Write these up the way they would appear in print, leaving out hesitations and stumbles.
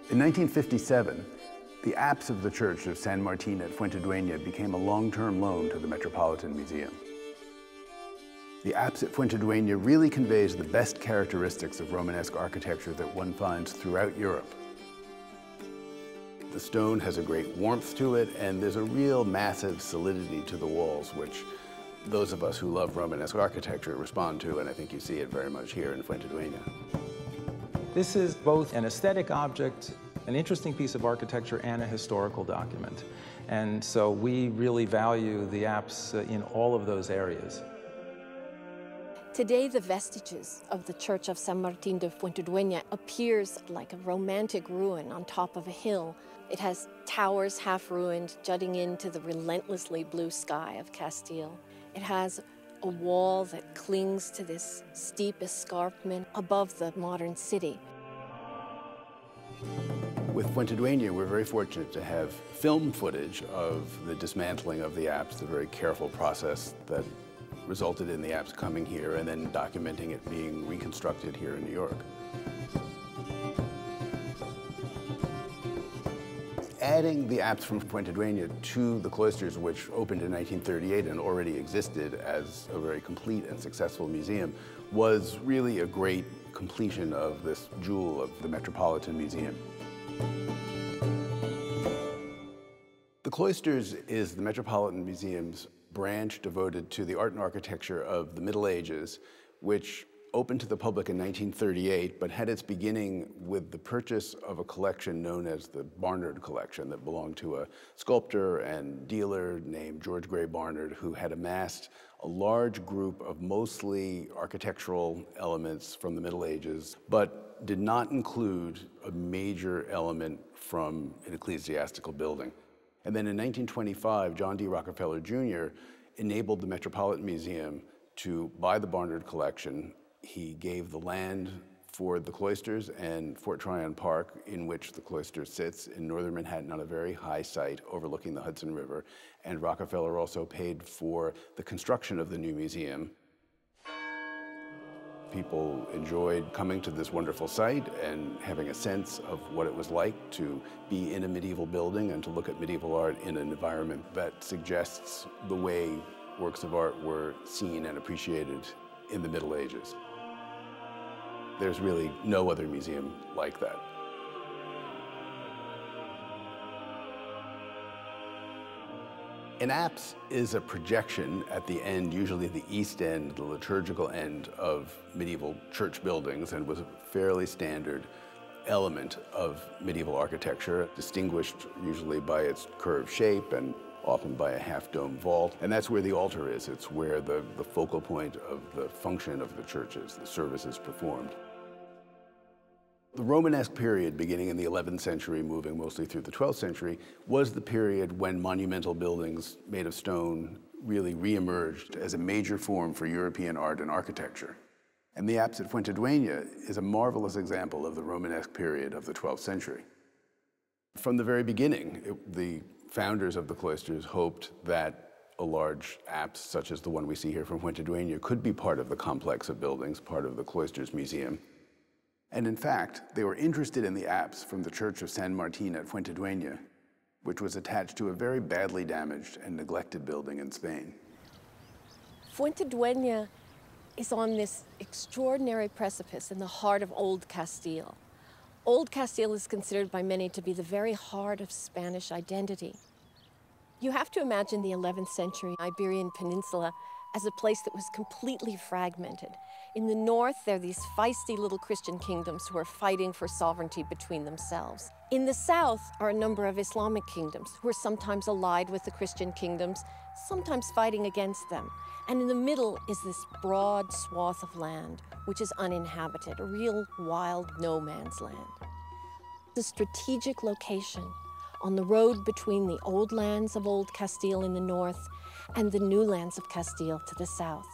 In 1957, the apse of the church of San Martín at Fuentidueña became a long-term loan to the Metropolitan Museum. The apse at Fuentidueña really conveys the best characteristics of Romanesque architecture that one finds throughout Europe. The stone has a great warmth to it, and there's a real massive solidity to the walls, which those of us who love Romanesque architecture respond to, and I think you see it very much here in Fuentidueña. This is both an aesthetic object, an interesting piece of architecture, and a historical document. And so we really value the apse in all of those areas. Today, the vestiges of the church of San Martín de Fuentidueña appears like a romantic ruin on top of a hill. It has towers half ruined, jutting into the relentlessly blue sky of Castile. It has a wall that clings to this steep escarpment above the modern city. With Fuentidueña, we're very fortunate to have film footage of the dismantling of the apse, the very careful process that resulted in the apse coming here and then documenting it being reconstructed here in New York. Adding the apse from Fuentidueña to the Cloisters, which opened in 1938 and already existed as a very complete and successful museum, was really a great completion of this jewel of the Metropolitan Museum. The Cloisters is the Metropolitan Museum's branch devoted to the art and architecture of the Middle Ages, which opened to the public in 1938, but had its beginning with the purchase of a collection known as the Barnard Collection that belonged to a sculptor and dealer named George Gray Barnard, who had amassed a large group of mostly architectural elements from the Middle Ages, but did not include a major element from an ecclesiastical building. And then in 1925, John D. Rockefeller Jr. enabled the Metropolitan Museum to buy the Barnard Collection. He gave the land for the Cloisters and Fort Tryon Park, in which the Cloisters sits in northern Manhattan on a very high site overlooking the Hudson River. And Rockefeller also paid for the construction of the new museum. People enjoyed coming to this wonderful site and having a sense of what it was like to be in a medieval building and to look at medieval art in an environment that suggests the way works of art were seen and appreciated in the Middle Ages. There's really no other museum like that. An apse is a projection at the end, usually the east end, the liturgical end of medieval church buildings, and was a fairly standard element of medieval architecture, distinguished usually by its curved shape and often by a half-dome vault. And that's where the altar is. It's where the focal point of the function of the church is, the service is performed. The Romanesque period, beginning in the 11th century, moving mostly through the 12th century, was the period when monumental buildings made of stone really re-emerged as a major form for European art and architecture. And the apse at Fuentidueña is a marvelous example of the Romanesque period of the 12th century. From the very beginning, the founders of the Cloisters hoped that a large apse, such as the one we see here from Fuentidueña, could be part of the complex of buildings, part of the Cloisters Museum. And in fact, they were interested in the apse from the church of San Martín at Fuentidueña, which was attached to a very badly damaged and neglected building in Spain. Fuentidueña is on this extraordinary precipice in the heart of Old Castile. Old Castile is considered by many to be the very heart of Spanish identity. You have to imagine the 11th century Iberian Peninsula as a place that was completely fragmented. In the north, there are these feisty little Christian kingdoms who are fighting for sovereignty between themselves. In the south are a number of Islamic kingdoms who are sometimes allied with the Christian kingdoms, sometimes fighting against them. And in the middle is this broad swath of land, which is uninhabited, a real wild no man's land. The strategic location on the road between the old lands of Old Castile in the north and the new lands of Castile to the south.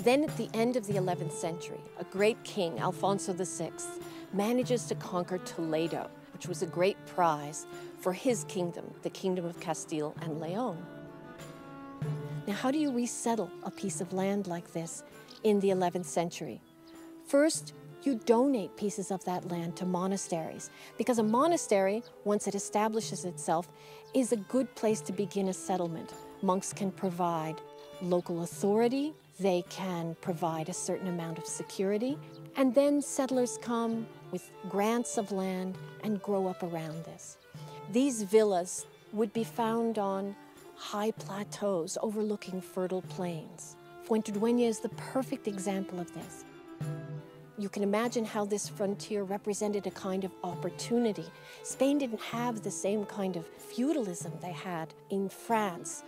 Then at the end of the 11th century, a great king, Alfonso VI, manages to conquer Toledo, which was a great prize for his kingdom, the Kingdom of Castile and Leon. Now, how do you resettle a piece of land like this in the 11th century? First, you donate pieces of that land to monasteries, because a monastery, once it establishes itself, is a good place to begin a settlement. Monks can provide local authority, they can provide a certain amount of security, and then settlers come with grants of land and grow up around this. These villas would be found on high plateaus overlooking fertile plains. Fuentidueña is the perfect example of this. You can imagine how this frontier represented a kind of opportunity. Spain didn't have the same kind of feudalism they had in France.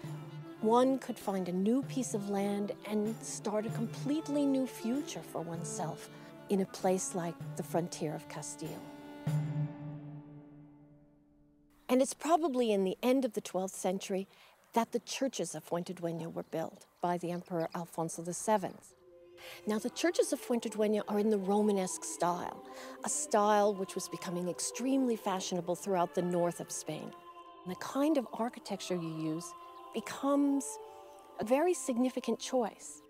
One could find a new piece of land and start a completely new future for oneself in a place like the frontier of Castile. And it's probably in the end of the 12th century that the churches of Fuentidueña were built by the Emperor Alfonso VII. Now, the churches of Fuentidueña are in the Romanesque style, a style which was becoming extremely fashionable throughout the north of Spain. And the kind of architecture you use becomes a very significant choice.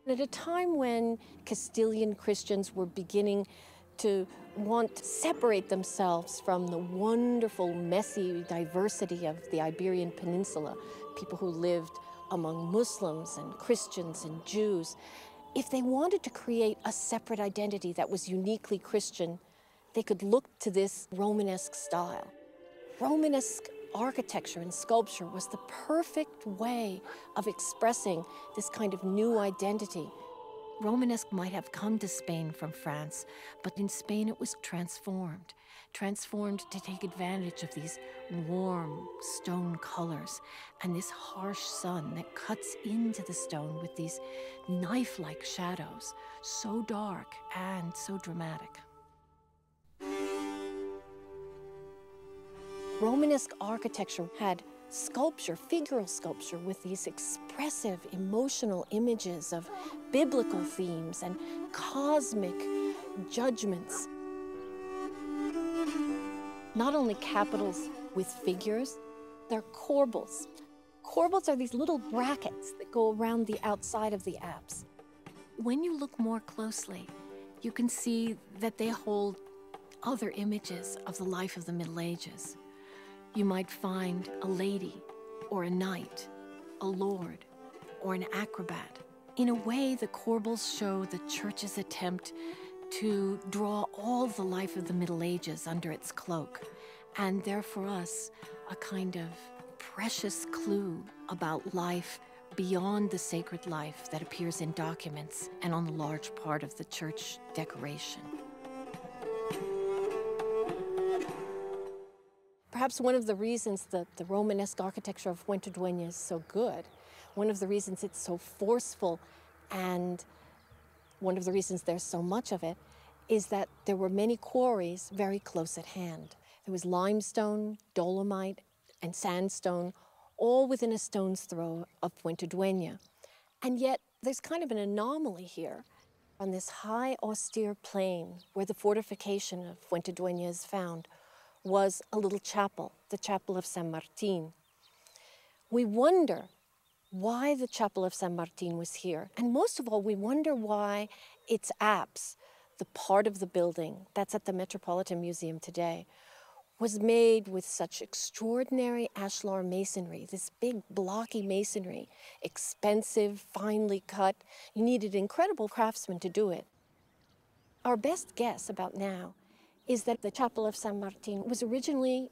At a time when Castilian Christians were beginning to want to separate themselves from the wonderful, messy diversity of the Iberian Peninsula, people who lived among Muslims and Christians and Jews, if they wanted to create a separate identity that was uniquely Christian, they could look to this Romanesque style. Romanesque architecture and sculpture was the perfect way of expressing this kind of new identity. Romanesque might have come to Spain from France, but in Spain it was transformed to take advantage of these warm stone colors and this harsh sun that cuts into the stone with these knife-like shadows, so dark and so dramatic. Romanesque architecture had sculpture, figural sculpture, with these expressive, emotional images of biblical themes and cosmic judgments. Not only capitals with figures, they're corbels. Corbels are these little brackets that go around the outside of the apse. When you look more closely, you can see that they hold other images of the life of the Middle Ages. You might find a lady, or a knight, a lord, or an acrobat. In a way, the corbels show the church's attempt to draw all the life of the Middle Ages under its cloak. And they're, for us, a kind of precious clue about life beyond the sacred life that appears in documents and on a large part of the church decoration. Perhaps one of the reasons that the Romanesque architecture of Fuentidueña is so good, one of the reasons it's so forceful, and one of the reasons there's so much of it, is that there were many quarries very close at hand. There was limestone, dolomite, and sandstone, all within a stone's throw of Fuentidueña. And yet, there's kind of an anomaly here. On this high, austere plain where the fortification of Fuentidueña is found, was a little chapel, the chapel of San Martín. We wonder why the chapel of San Martín was here. And most of all, we wonder why its apse, the part of the building that's at the Metropolitan Museum today, was made with such extraordinary ashlar masonry, this big blocky masonry, expensive, finely cut. You needed incredible craftsmen to do it. Our best guess about now is that the chapel of San Martín was originally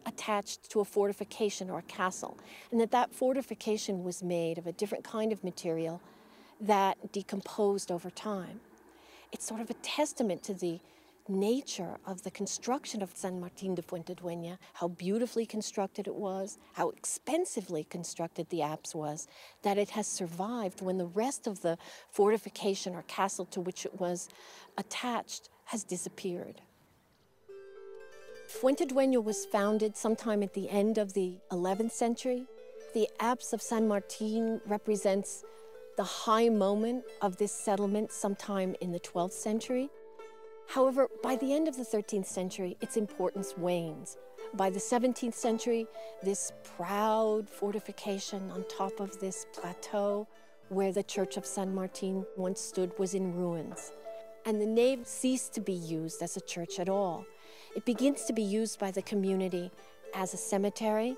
attached to a fortification or a castle, and that fortification was made of a different kind of material that decomposed over time. It's sort of a testament to the nature of the construction of San Martín de Fuentidueña, how beautifully constructed it was, how expensively constructed the apse was, that it has survived when the rest of the fortification or castle to which it was attached has disappeared. Fuentidueña was founded sometime at the end of the 11th century. The apse of San Martín represents the high moment of this settlement sometime in the 12th century. However, by the end of the 13th century, its importance wanes. By the 17th century, this proud fortification on top of this plateau where the church of San Martín once stood was in ruins. and the nave ceased to be used as a church at all. It begins to be used by the community as a cemetery,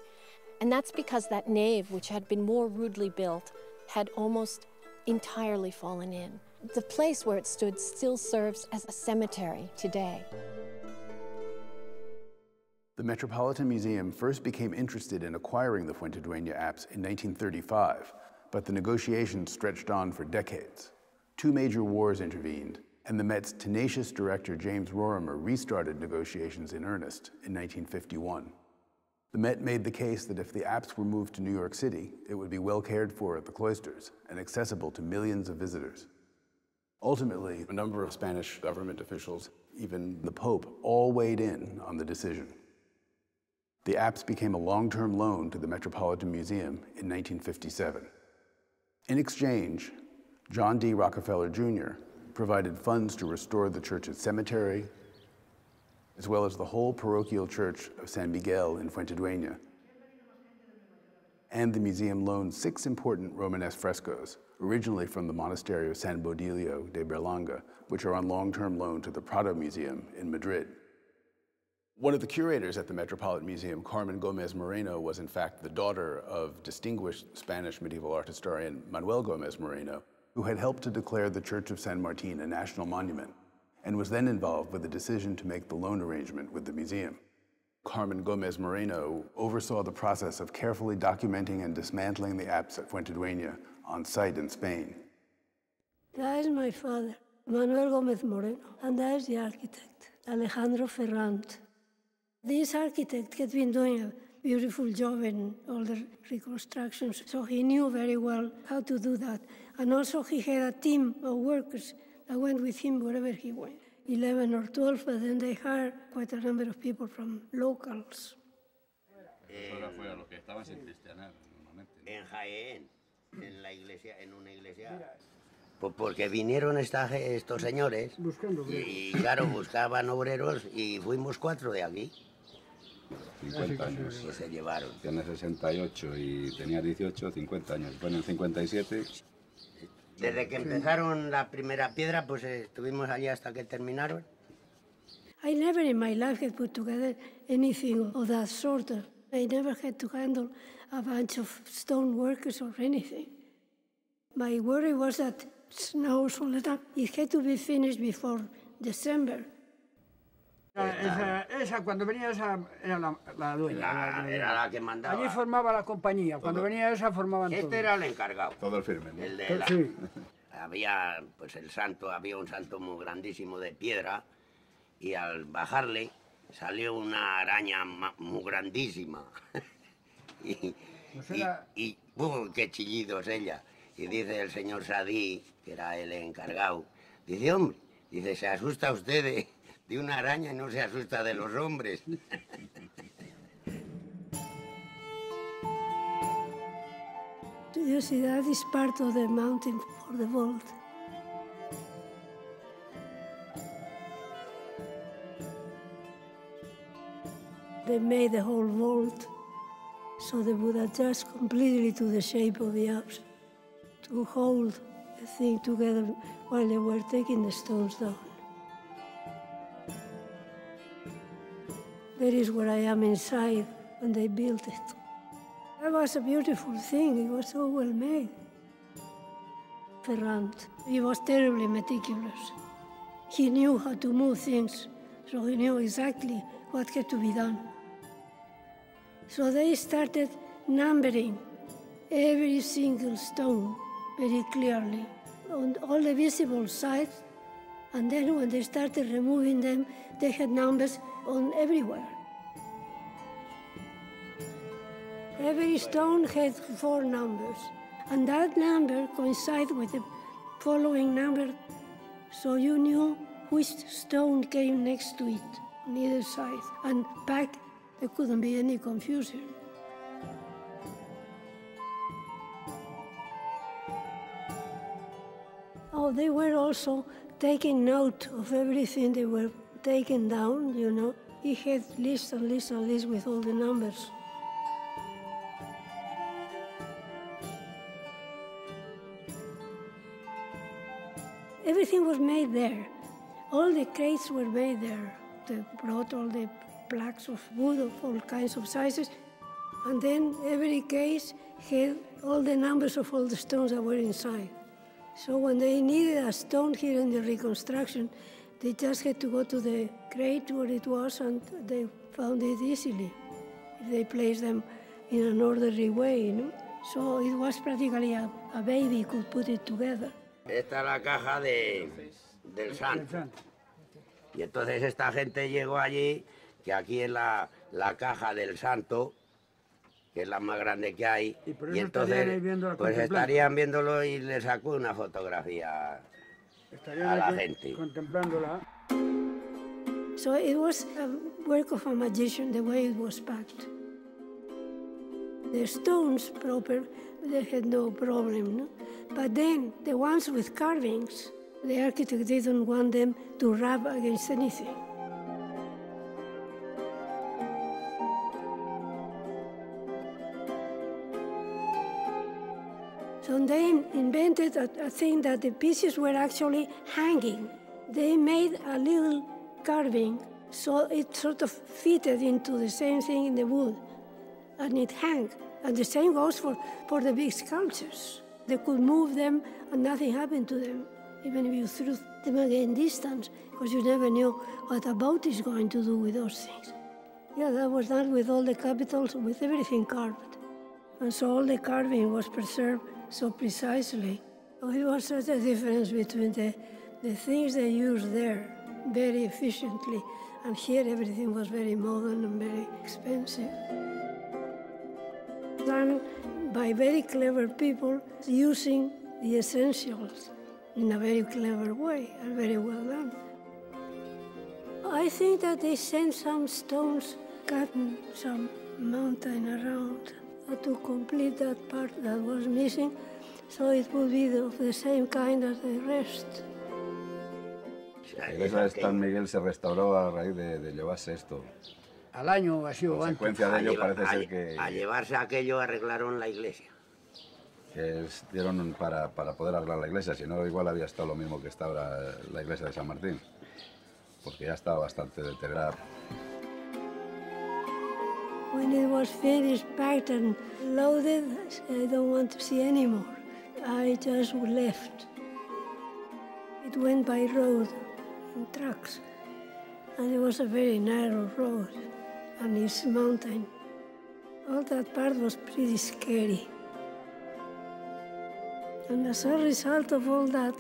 and that's because that nave, which had been more rudely built, had almost entirely fallen in. The place where it stood still serves as a cemetery today. The Metropolitan Museum first became interested in acquiring the Fuentidueña apse in 1935, but the negotiations stretched on for decades. 2 major wars intervened, and the Met's tenacious director James Rorimer restarted negotiations in earnest in 1951. The Met made the case that if the apse were moved to New York City, it would be well cared for at the Cloisters and accessible to millions of visitors. Ultimately, a number of Spanish government officials, even the Pope, all weighed in on the decision. The apse became a long-term loan to the Metropolitan Museum in 1957. In exchange, John D. Rockefeller Jr. provided funds to restore the church's cemetery, as well as the whole parochial church of San Miguel in Fuentidueña. And the museum loaned 6 important Romanesque frescoes, originally from the monastery of San Baudilio de Berlanga, which are on long-term loan to the Prado Museum in Madrid. One of the curators at the Metropolitan Museum, Carmen Gómez-Moreno, was in fact the daughter of distinguished Spanish medieval art historian Manuel Gómez-Moreno, who had helped to declare the Church of San Martín a national monument, and was then involved with the decision to make the loan arrangement with the museum. Carmen Gómez-Moreno oversaw the process of carefully documenting and dismantling the apse at Fuentidueña on site in Spain. That is my father, Manuel Gómez-Moreno, and that is the architect, Alejandro Ferrand. This architect had been doing a beautiful job in all the reconstructions, so he knew very well how to do that. And also he had a team of workers that went with him wherever he went, 11 or 12, but then they hired quite a number of people from locals. En Jaén, en la iglesia, en una iglesia. Pues porque vinieron estos señores y claro, buscaban obreros y fuimos 4 de aquí. 50 años. Que se llevaron. Tiene 68 y tenía 18, 50 años. Bueno, en 57. Desde que empezaron la primera piedra, pues estuvimos allí hasta que terminaron. I never in my life had put together anything of that sort. I never had to handle a bunch of stone workers or anything. My worry was that snow, it had to be finished before December. Esa, cuando venía esa, era la dueña. Era la que mandaba. Allí formaba la compañía. Cuando venía esa, formaban todo. Este era el encargado. Todo el firme, ¿no? El de la... Sí. Había, pues el santo, había un santo muy grandísimo de piedra y al bajarle salió una araña muy grandísima. y qué chillidos ella. Y dice el señor Sadí, que era el encargado, dice, hombre, dice, se asusta usted de una araña y no se asusta de los hombres. You see, that is part of the mountain for the vault. They made the whole vault so they would adjust completely to the shape of the apse to hold the thing together while they were taking the stones down. That is where I am inside when they built it. That was a beautiful thing. It was so well made. Ferrand, he was terribly meticulous. He knew how to move things, so he knew exactly what had to be done. So they started numbering every single stone very clearly on all the visible sides, and then when they started removing them, they had numbers on everywhere. Every stone had 4 numbers, and that number coincided with the following number, so you knew which stone came next to it on either side, and back there couldn't be any confusion. Oh, they were also taking note of everything they were taking down, you know. He had lists and lists and lists with all the numbers. Everything was made there. All the crates were made there. They brought all the plaques of wood of all kinds of sizes, and then every case had all the numbers of all the stones that were inside. So when they needed a stone here in the reconstruction, they just had to go to the crate where it was, and they found it easily. They placed them in an orderly way, you know? So it was practically a baby could put it together. Esta es la caja del santo. Y entonces esta gente llegó allí, que aquí es la caja del santo, que es la más grande que hay. Y entonces pues estarían viéndolo y le sacó una fotografía a la gente. Contemplándola. So it was a work of a magician, the way it was packed. The stones proper, they had no problem, no? But then the ones with carvings, the architect didn't want them to rub against anything. So they invented a thing that the pieces were actually hanging. They made a little carving, so it sort of fitted into the same thing in the wood, and it hung. And the same goes for the big sculptures. They could move them and nothing happened to them, even if you threw them again distance, because you never knew what a boat is going to do with those things. Yeah, that was done with all the capitals, with everything carved. And so all the carving was preserved so precisely. Oh, it was such a difference between the things they used there very efficiently, and here everything was very modern and very expensive. Done by very clever people using the essentials in a very clever way and very well done. I think that they sent some stones cut in some mountain around to complete that part that was missing, so it would be of the same kind as the rest. La iglesia de San Miguel se restauró a raíz de llevarse esto. Al año ha sido La secuencia de ello parece ser que... A llevarse aquello arreglaron la iglesia. Que dieron para poder arreglar la iglesia, si no igual había estado lo mismo que está ahora la iglesia de San Martín, porque ya estaba bastante deteriorada. When it was finished, packed and loaded, I said, I don't want to see anymore. I just left. It went by road in trucks, and it was a very narrow road, and it's mountain. All that part was pretty scary. And as a result of all that,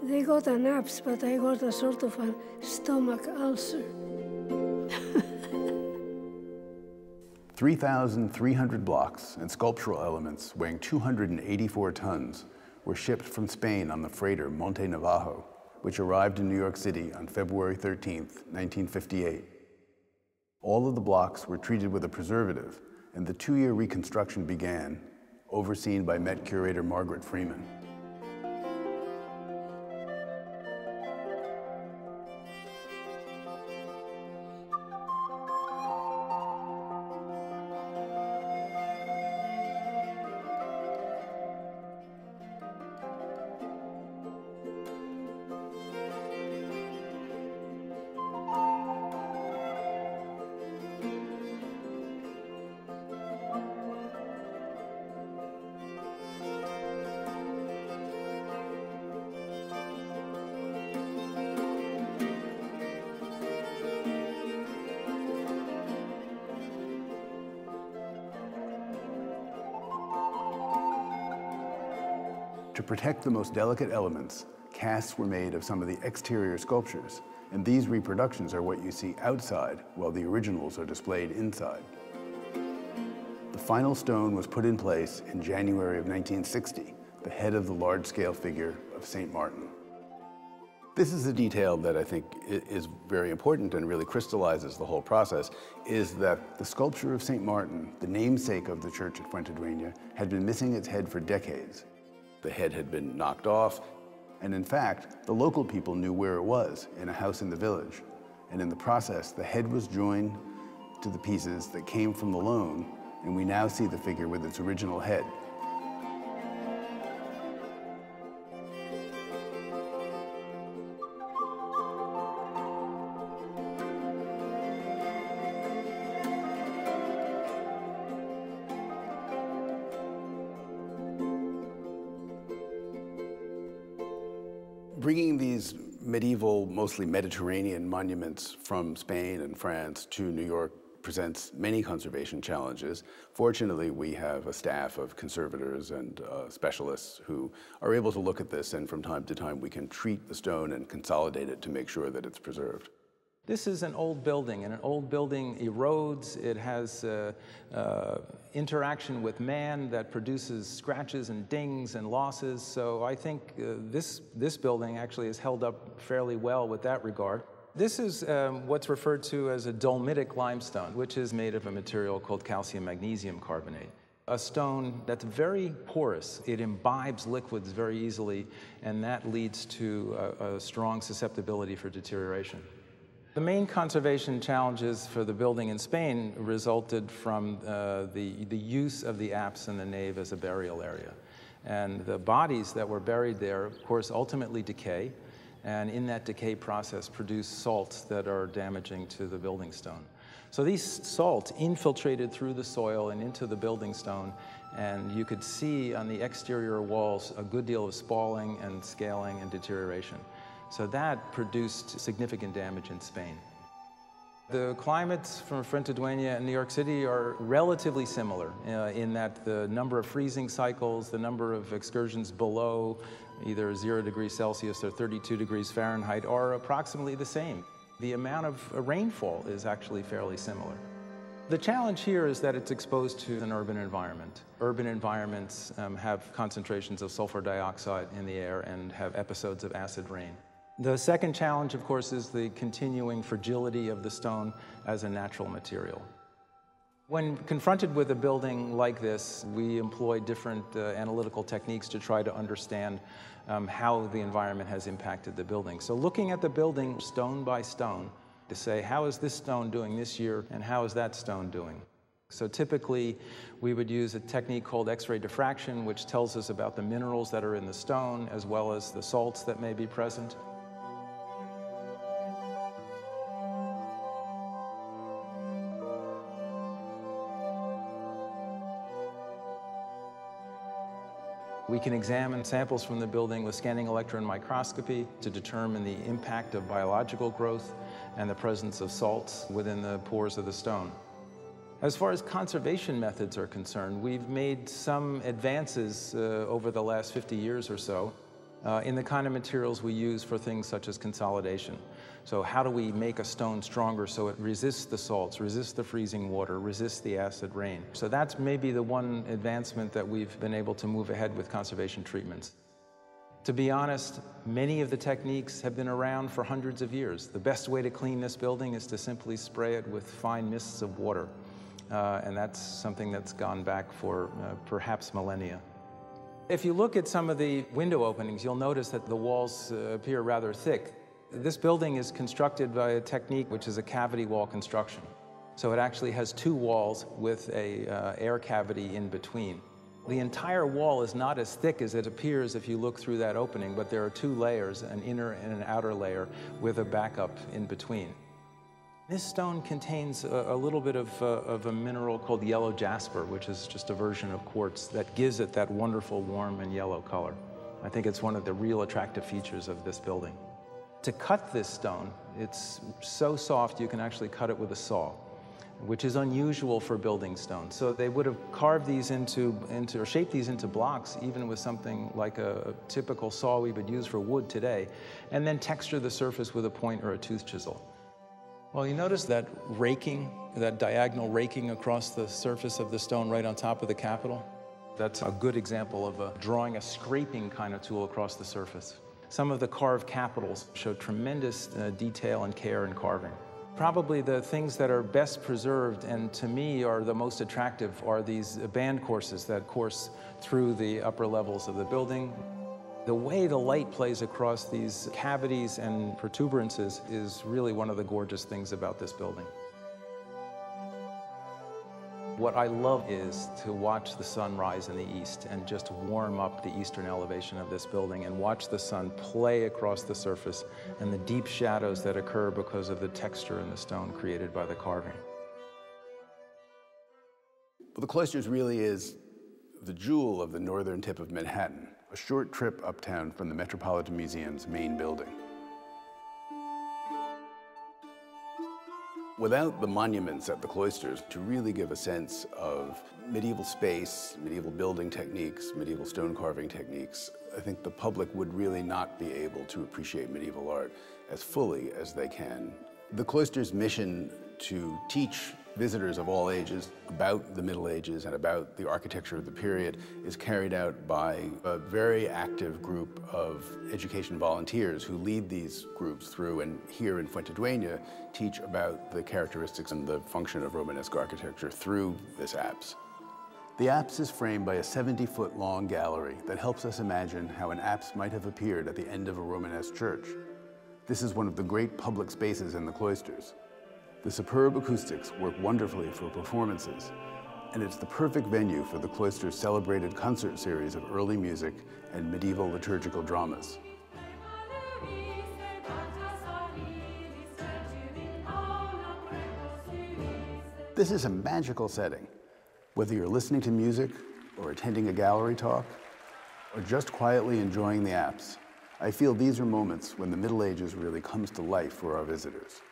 they got an Apse, but I got a sort of a stomach ulcer. 3,300 blocks and sculptural elements weighing 284 tons were shipped from Spain on the freighter Monte Navajo, which arrived in New York City on February 13, 1958. All of the blocks were treated with a preservative, and the 2-year reconstruction began, overseen by Met curator Margaret Freeman. To protect the most delicate elements, casts were made of some of the exterior sculptures, and these reproductions are what you see outside, while the originals are displayed inside. The final stone was put in place in January of 1960, the head of the large-scale figure of St. Martin. This is a detail that I think is very important and really crystallizes the whole process, is that the sculpture of St. Martin, the namesake of the church at Fuentidueña, had been missing its head for decades. The head had been knocked off, and in fact, the local people knew where it was, in a house in the village. And in the process, the head was joined to the pieces that came from the loan, and we now see the figure with its original head. bringing these medieval, mostly Mediterranean monuments from Spain and France to New York presents many conservation challenges. Fortunately, we have a staff of conservators and specialists who are able to look at this, and from time to time we can treat the stone and consolidate it to make sure that it's preserved. This is an old building, and an old building erodes. It has interaction with man that produces scratches and dings and losses. So I think this building actually is held up fairly well with that regard. This is what's referred to as a dolmitic limestone, which is made of a material called calcium magnesium carbonate. A stone that's very porous. It imbibes liquids very easily, and that leads to a strong susceptibility for deterioration. The main conservation challenges for the building in Spain resulted from the use of the apse and the nave as a burial area. And the bodies that were buried there, of course, ultimately decay, and in that decay process produce salts that are damaging to the building stone. So these salts infiltrated through the soil and into the building stone, and you could see on the exterior walls a good deal of spalling and scaling and deterioration. So that produced significant damage in Spain. The climates from Fuentidueña and New York City are relatively similar in that the number of freezing cycles, the number of excursions below either 0 degrees Celsius or 32 degrees Fahrenheit are approximately the same. The amount of rainfall is actually fairly similar. The challenge here is that it's exposed to an urban environment. Urban environments have concentrations of sulfur dioxide in the air and have episodes of acid rain. The second challenge, of course, is the continuing fragility of the stone as a natural material. When confronted with a building like this, we employ different analytical techniques to try to understand how the environment has impacted the building. So looking at the building stone by stone to say, how is this stone doing this year and how is that stone doing? So typically, we would use a technique called X-ray diffraction, which tells us about the minerals that are in the stone as well as the salts that may be present. We can examine samples from the building with scanning electron microscopy to determine the impact of biological growth and the presence of salts within the pores of the stone. As far as conservation methods are concerned, we've made some advances over the last 50 years or so in the kind of materials we use for things such as consolidation. So how do we make a stone stronger so it resists the salts, resists the freezing water, resists the acid rain? So that's maybe the one advancement that we've been able to move ahead with conservation treatments. To be honest, many of the techniques have been around for hundreds of years. The best way to clean this building is to simply spray it with fine mists of water. And that's something that's gone back for perhaps millennia. If you look at some of the window openings, you'll notice that the walls appear rather thick. This building is constructed by a technique which is a cavity wall construction. So it actually has two walls with an air cavity in between. The entire wall is not as thick as it appears if you look through that opening, but there are two layers, an inner and an outer layer, with a backup in between. This stone contains a little bit of a mineral called yellow jasper, which is just a version of quartz that gives it that wonderful warm and yellow color. I think it's one of the real attractive features of this building. To cut this stone, it's so soft you can actually cut it with a saw, which is unusual for building stones. So they would have carved these or shaped these into blocks, even with something like a typical saw we would use for wood today, and then texture the surface with a point or a tooth chisel. Well, you notice that raking, that diagonal raking across the surface of the stone right on top of the capital? That's a good example of drawing a scraping kind of tool across the surface. Some of the carved capitals show tremendous detail and care in carving. Probably the things that are best preserved and to me are the most attractive are these band courses that course through the upper levels of the building. The way the light plays across these cavities and protuberances is really one of the gorgeous things about this building. What I love is to watch the sun rise in the east and just warm up the eastern elevation of this building and watch the sun play across the surface and the deep shadows that occur because of the texture in the stone created by the carving. Well, the Cloisters really is the jewel of the northern tip of Manhattan. a short trip uptown from the Metropolitan Museum's main building. Without the monuments at the Cloisters to really give a sense of medieval space, medieval building techniques, medieval stone carving techniques, I think the public would really not be able to appreciate medieval art as fully as they can. The Cloisters' mission to teach visitors of all ages about the Middle Ages and about the architecture of the period is carried out by a very active group of education volunteers who lead these groups through and here in Fuentidueña teach about the characteristics and the function of Romanesque architecture through this apse. The apse is framed by a 70-foot long gallery that helps us imagine how an apse might have appeared at the end of a Romanesque church. This is one of the great public spaces in the Cloisters. The superb acoustics work wonderfully for performances, and it's the perfect venue for the Cloisters' celebrated concert series of early music and medieval liturgical dramas. This is a magical setting. Whether you're listening to music, or attending a gallery talk, or just quietly enjoying the apse, I feel these are moments when the Middle Ages really comes to life for our visitors.